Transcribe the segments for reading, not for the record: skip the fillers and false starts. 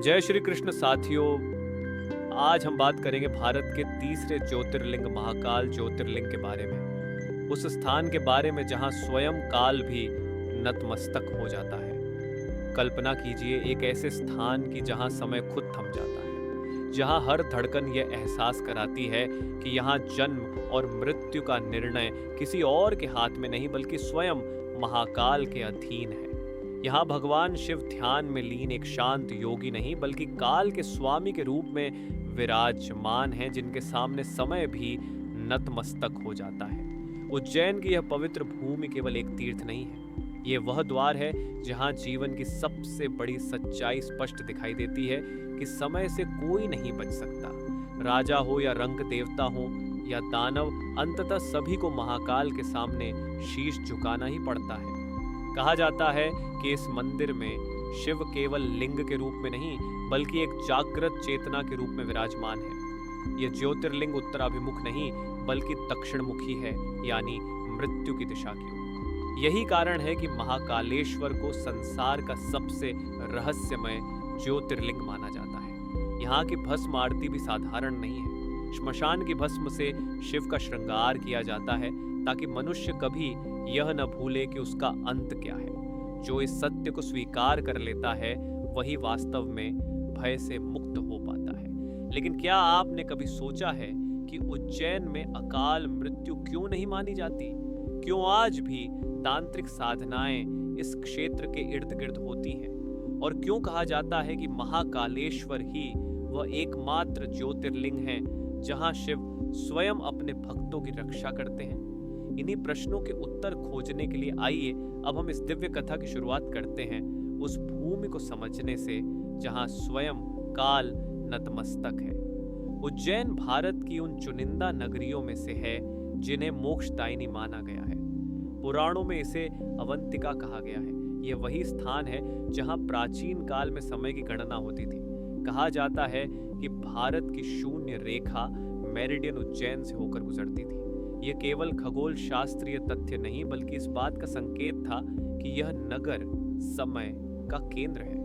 जय श्री कृष्ण साथियों। आज हम बात करेंगे भारत के तीसरे ज्योतिर्लिंग महाकाल ज्योतिर्लिंग के बारे में, उस स्थान के बारे में जहां स्वयं काल भी नतमस्तक हो जाता है। कल्पना कीजिए एक ऐसे स्थान की जहां समय खुद थम जाता है, जहां हर धड़कन यह एहसास कराती है कि यहां जन्म और मृत्यु का निर्णय किसी और के हाथ में नहीं बल्कि स्वयं महाकाल के अधीन है। यहाँ भगवान शिव ध्यान में लीन एक शांत योगी नहीं बल्कि काल के स्वामी के रूप में विराजमान हैं, जिनके सामने समय भी नतमस्तक हो जाता है। उज्जैन की यह पवित्र भूमि केवल एक तीर्थ नहीं है, ये वह द्वार है जहाँ जीवन की सबसे बड़ी सच्चाई स्पष्ट दिखाई देती है कि समय से कोई नहीं बच सकता। राजा हो या रंग देवता हो या दानव, अंततः सभी को महाकाल के सामने शीश झुकाना ही पड़ता है। कहा जाता है कि इस मंदिर में शिव केवल लिंग के रूप में नहीं बल्कि एक जागृत चेतना के रूप में विराजमान है। यह ज्योतिर्लिंग उत्तराभिमुख नहीं बल्कि दक्षिणमुखी है, यानी मृत्यु की दिशा की ओर। यही कारण है कि महाकालेश्वर को संसार का सबसे रहस्यमय ज्योतिर्लिंग माना जाता है। यहाँ की भस्म आरती भी साधारण नहीं है। श्मशान की भस्म से शिव का श्रृंगार किया जाता है ताकि मनुष्य कभी यह न भूले कि उसका अंत क्या है। जो इस सत्य को स्वीकार कर लेता है वही वास्तव में भय से मुक्त हो पाता है। लेकिन क्या आपने कभी सोचा है कि उज्जैन में अकाल मृत्यु क्यों नहीं मानी जाती? क्यों आज भी तांत्रिक साधनाएं इस क्षेत्र के इर्द गिर्द होती हैं? और क्यों कहा जाता है कि महाकालेश्वर ही वह एकमात्र ज्योतिर्लिंग है जहां शिव स्वयं अपने भक्तों की रक्षा करते हैं? इन्हीं प्रश्नों के उत्तर खोजने के लिए आइए अब हम इस दिव्य कथा की शुरुआत करते हैं उस भूमि को समझने से जहां स्वयं काल नतमस्तक है। उज्जैन भारत की उन चुनिंदा नगरियों में से है जिन्हें मोक्षदायिनी माना गया है। पुराणों में इसे अवंतिका कहा गया है। यह वही स्थान है जहां प्राचीन काल में समय की गणना होती थी। कहा जाता है कि भारत की शून्य रेखा मेरिडियन उज्जैन से होकर गुजरती थी। यह केवल खगोल शास्त्रीय तथ्य नहीं बल्कि इस बात का संकेत था कि यह नगर समय का केंद्र है,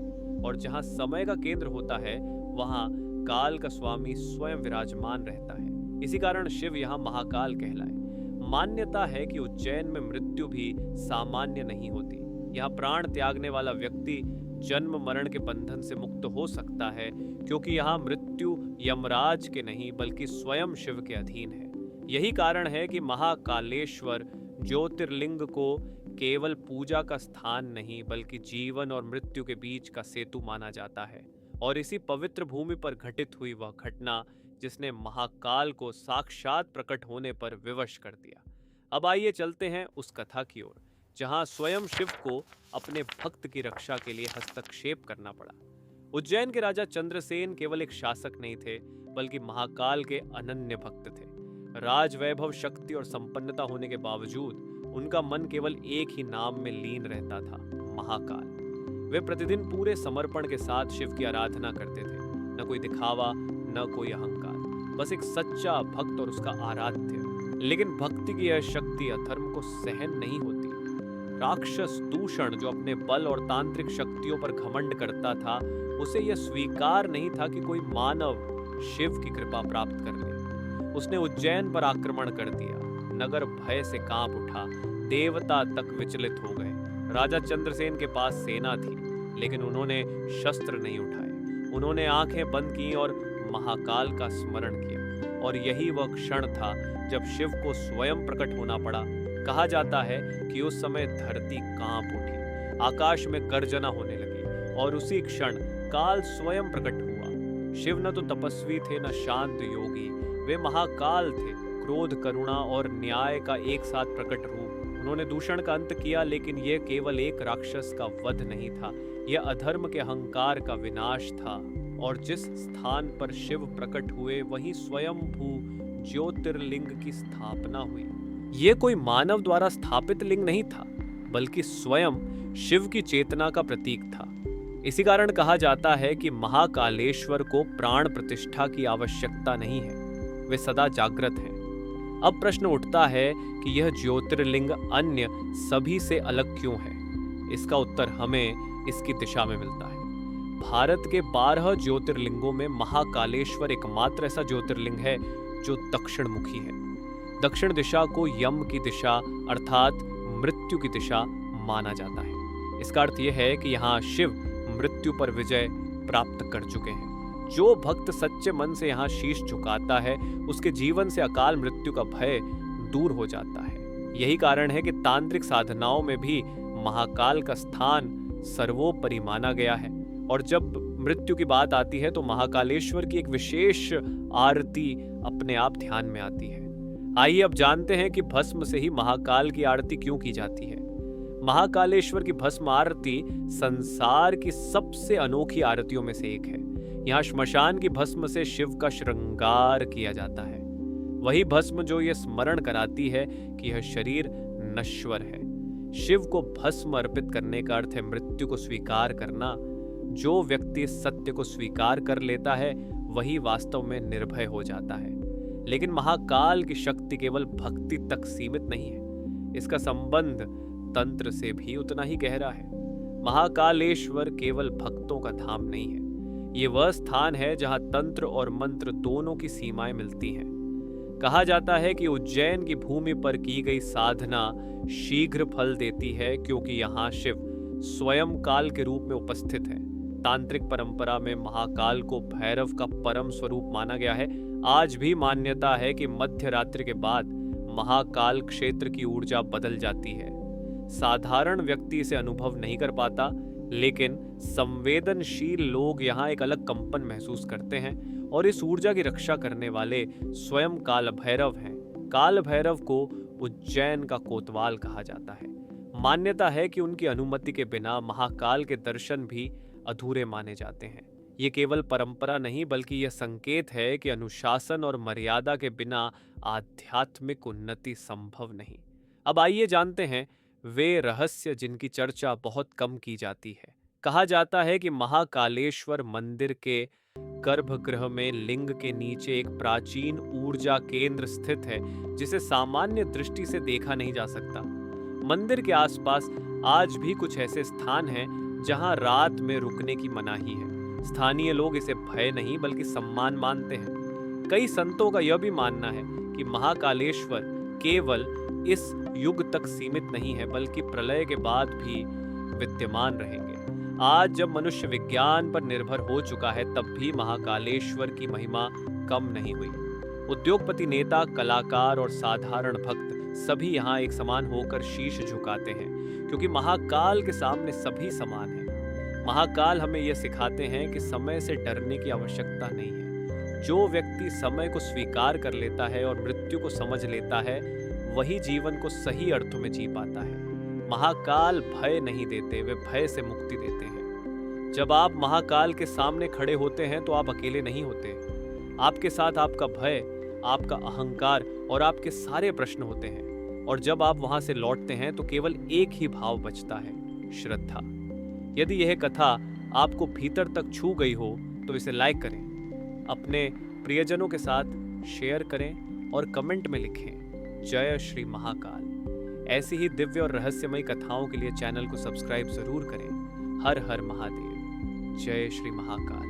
और जहां समय का केंद्र होता है वहां काल का स्वामी स्वयं विराजमान रहता है। इसी कारण शिव यहां महाकाल कहलाए। मान्यता है कि उज्जैन में मृत्यु भी सामान्य नहीं होती। यहाँ प्राण त्यागने वाला व्यक्ति जन्म मरण के बंधन से मुक्त हो सकता है, क्योंकि यहाँ मृत्यु यमराज के नहीं बल्कि स्वयं शिव के अधीन है। यही कारण है कि महाकालेश्वर ज्योतिर्लिंग को केवल पूजा का स्थान नहीं बल्कि जीवन और मृत्यु के बीच का सेतु माना जाता है। और इसी पवित्र भूमि पर घटित हुई वह घटना जिसने महाकाल को साक्षात प्रकट होने पर विवश कर दिया। अब आइए चलते हैं उस कथा की ओर जहां स्वयं शिव को अपने भक्त की रक्षा के लिए हस्तक्षेप करना पड़ा। उज्जैन के राजा चंद्रसेन केवल एक शासक नहीं थे बल्कि महाकाल के अनन्य भक्त थे। राज वैभव, शक्ति और संपन्नता होने के बावजूद उनका मन केवल एक ही नाम में लीन रहता था, महाकाल। वे प्रतिदिन पूरे समर्पण के साथ शिव की आराधना करते थे। न कोई दिखावा, न कोई अहंकार, बस एक सच्चा भक्त और उसका आराध्य। लेकिन भक्ति की यह शक्ति अधर्म को सहन नहीं होती। राक्षस दूषण जो अपने बल और तांत्रिक शक्तियों पर घमंड करता था, उसे यह स्वीकार नहीं था कि कोई मानव शिव की कृपा प्राप्त कर ले। उसने उज्जैन पर आक्रमण कर दिया। नगर भय से कांप उठा, देवता तक विचलित हो गए। राजा चंद्रसेन के पास सेना थी लेकिन उन्होंने शस्त्र नहीं उठाए। उन्होंने आंखें बंद की और महाकाल का स्मरण किया। और यही वह क्षण था जब शिव को स्वयं प्रकट होना पड़ा। कहा जाता है कि उस समय धरती कांप उठी, आकाश में गर्जना होने लगी और उसी क्षण काल स्वयं प्रकट हुआ। शिव न तो तपस्वी थे न शांत योगी, वे महाकाल थे, क्रोध, करुणा और न्याय का एक साथ प्रकट रूप। उन्होंने दूषण का अंत किया, लेकिन यह केवल एक राक्षस का वध नहीं था, यह अधर्म के अहंकार का विनाश था। और जिस स्थान पर शिव प्रकट हुए वहीं स्वयंभू ज्योतिर्लिंग की स्थापना हुई। यह कोई मानव द्वारा स्थापित लिंग नहीं था बल्कि स्वयं शिव की चेतना का प्रतीक था। इसी कारण कहा जाता है कि महाकालेश्वर को प्राण प्रतिष्ठा की आवश्यकता नहीं है, वे सदा जागृत हैं। अब प्रश्न उठता है कि यह ज्योतिर्लिंग अन्य सभी से अलग क्यों है? इसका उत्तर हमें इसकी दिशा में मिलता है। भारत के 12 ज्योतिर्लिंगों में महाकालेश्वर एकमात्र ऐसा ज्योतिर्लिंग है जो दक्षिण मुखी है। दक्षिण दिशा को यम की दिशा अर्थात मृत्यु की दिशा माना जाता है। इसका अर्थ यह है कि यहाँ शिव मृत्यु पर विजय प्राप्त कर चुके हैं। जो भक्त सच्चे मन से यहाँ शीश झुकाता है उसके जीवन से अकाल मृत्यु का भय दूर हो जाता है। यही कारण है कि तांत्रिक साधनाओं में भी महाकाल का स्थान सर्वोपरि माना गया है। और जब मृत्यु की बात आती है तो महाकालेश्वर की एक विशेष आरती अपने आप ध्यान में आती है। आइए अब जानते हैं कि भस्म से ही महाकाल की आरती क्यों की जाती है। महाकालेश्वर की भस्म आरती संसार की सबसे अनोखी आरतियों में से एक है। यहाँ श्मशान की भस्म से शिव का श्रृंगार किया जाता है। वही भस्म जो ये स्मरण कराती है कि यह शरीर नश्वर है। शिव को भस्म अर्पित करने का अर्थ है मृत्यु को स्वीकार करना। जो व्यक्ति सत्य को स्वीकार कर लेता है वही वास्तव में निर्भय हो जाता है। लेकिन महाकाल की शक्ति केवल भक्ति तक सीमित नहीं है, इसका संबंध तंत्र से भी उतना ही गहरा है। महाकालेश्वर केवल भक्तों का धाम नहीं है, ये वह स्थान है जहां तंत्र और मंत्र दोनों की सीमाएं मिलती हैं। कहा जाता है कि उज्जैन की भूमि पर की गई साधना शीघ्र फल देती है क्योंकि यहाँ शिव स्वयं काल के रूप में उपस्थित है। तांत्रिक परंपरा में महाकाल को भैरव का परम स्वरूप माना गया है। आज भी मान्यता है कि मध्य रात्रि के बाद महाकाल क्षेत्र की ऊर्जा बदल जाती है। साधारण व्यक्ति इसे अनुभव नहीं कर पाता, लेकिन संवेदनशील लोग यहाँ एक अलग कंपन महसूस करते हैं और इस ऊर्जा की रक्षा करने वाले स्वयं काल भैरव हैं। काल भैरव को उज्जैन का कोतवाल कहा जाता है। मान्यता है कि उनकी अनुमति के बिना महाकाल के दर्शन भी अधूरे माने जाते हैं। ये केवल परंपरा नहीं बल्कि यह संकेत है कि अनुशासन और मर्यादा के बिना आध्यात्मिक उन्नति संभव नहीं। अब आइए जानते हैं वे रहस्य जिनकी चर्चा बहुत कम की जाती है। कहा जाता है कि महाकालेश्वर मंदिर के गर्भगृह में लिंग के नीचे एक प्राचीन ऊर्जा केंद्र स्थित है जिसे सामान्य दृष्टि से देखा नहीं जा सकता। मंदिर के आसपास आज भी कुछ ऐसे स्थान हैं जहां रात में रुकने की मनाही है। स्थानीय लोग इसे भय नहीं बल्कि सम्मान मानते हैं। कई संतों का यह भी मानना है कि महाकालेश्वर केवल इस युग तक सीमित नहीं है बल्कि प्रलय के बाद भी विद्यमान रहेंगे। आज जब मनुष्य विज्ञान पर निर्भर हो चुका है तब भी महाकालेश्वर की महिमा कम नहीं हुई। उद्योगपति, नेता, कलाकार और साधारण भक्त सभी यहाँ एक समान होकर शीश झुकाते हैं क्योंकि महाकाल के सामने सभी समान हैं। महाकाल हमें यह सिखाते हैं कि समय से डरने की आवश्यकता नहीं है। जो व्यक्ति समय को स्वीकार कर लेता है और मृत्यु को समझ लेता है वही जीवन को सही अर्थों में जी पाता है। महाकाल भय नहीं देते, वे भय से मुक्ति देते हैं। जब आप महाकाल के सामने खड़े होते हैं तो आप अकेले नहीं होते। आपके साथ आपका भय, आपका अहंकार और आपके सारे प्रश्न होते हैं। और जब आप वहां से लौटते हैं तो केवल एक ही भाव बचता है, श्रद्धा। यदि यह कथा आपको भीतर तक छू गई हो तो इसे लाइक करें, अपने प्रियजनों के साथ शेयर करें और कमेंट में लिखें जय श्री महाकाल। ऐसी ही दिव्य और रहस्यमयी कथाओं के लिए चैनल को सब्सक्राइब जरूर करें। हर हर महादेव। जय श्री महाकाल।